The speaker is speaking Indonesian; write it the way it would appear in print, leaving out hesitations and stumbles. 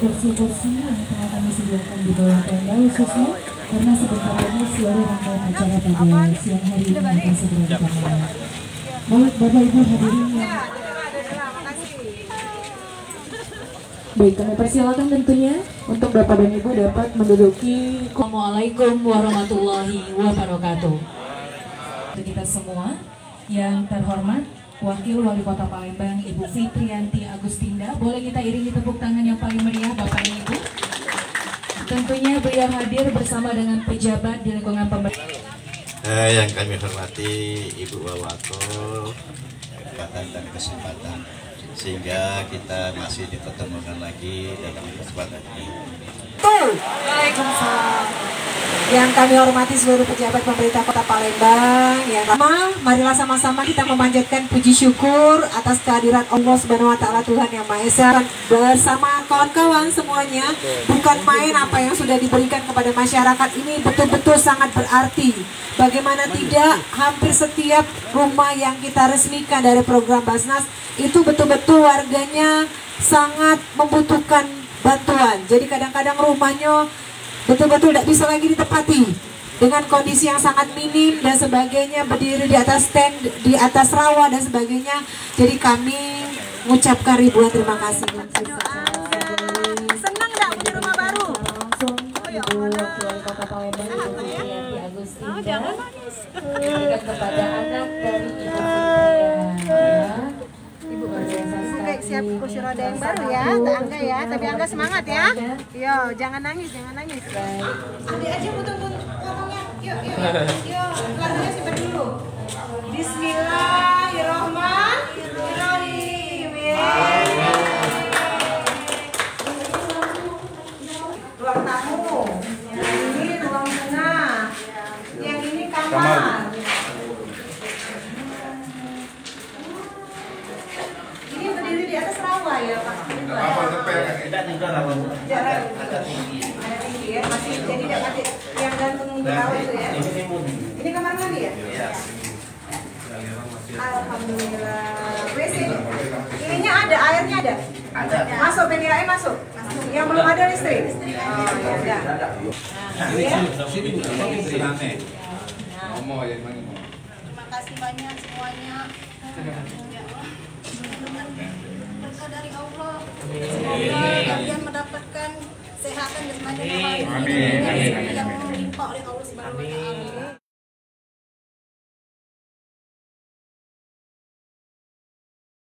kursi-kursi yang telah kami sediakan di bawah tenda khususnya karena sebentar lagi seluruh rangkaian acara pada siang hari ini akan segera dimulai. Baik, Bapak Ibu hadirin yang baik, kami persilakan tentunya untuk Bapak dan Ibu dapat menduduki. Assalamualaikum warahmatullahi wabarakatuh. Untuk kita semua yang terhormat Wakil Wali Kota Palembang Ibu Fitriyanti Agustinda, boleh kita iringi tepuk tangan yang paling meriah Bapak dan Ibu. Tentunya beliau hadir bersama dengan pejabat di lingkungan pemerintah. Yang kami hormati Ibu Wawakil, kesempatan dan kesempatan sehingga kita masih dipertemukan lagi dalam kesempatan ini. Waalaikumsalam. Yang kami hormati seluruh pejabat pemerintah Kota Palembang, yang marilah sama-sama kita memanjatkan puji syukur atas kehadiran Allah Subhanahu wa taala, Tuhan yang Maha Esa, bersama kawan-kawan semuanya. Bukan main apa yang sudah diberikan kepada masyarakat ini, betul-betul sangat berarti. Bagaimana tidak, hampir setiap rumah yang kita resmikan dari program Basnas itu betul-betul warganya sangat membutuhkan bantuan. Jadi kadang-kadang rumahnya betul-betul tidak bisa lagi ditempati dengan kondisi yang sangat minim dan sebagainya, berdiri di atas stand, di atas rawa dan sebagainya. Jadi kami mengucapkan ribuan terima kasih. Senang nggak punya rumah baru? Langsung Ibu Wakil Kota Palembang Ibu Fitriyanti Agustinda memberikan kepada anak dari Ibu Fitriyanti. Ibu Oke, siap kursi roda yang baru ya, tak Angga ya. Tapi Angga semangat ya. Yo, jangan nangis, jangan nangis. Adik aja potongnya. Yuk, lagunya simpan dulu. Bismillahirrahmanirrahim. Ruang tamu. Ini ruang tengah. Yang ini kamar. Berdiri di atas rawa ya Pak? Tidak juga rawa. Jarak agak tinggi ya, masih jadi tidak mati yang gantung di rawa itu ya. Ini kamar mandi ya? Iya. Alhamdulillah. WC ininya ada, airnya ada? Ada. Masuk, PDAM masuk? Yang belum ada listrik? Oh ya udah. Terima kasih banyak semuanya. Berkah dari Allah. Semoga kalian mendapatkan kesehatan dan semuanya yang melimpah oleh Allah Subhanahu wa taala.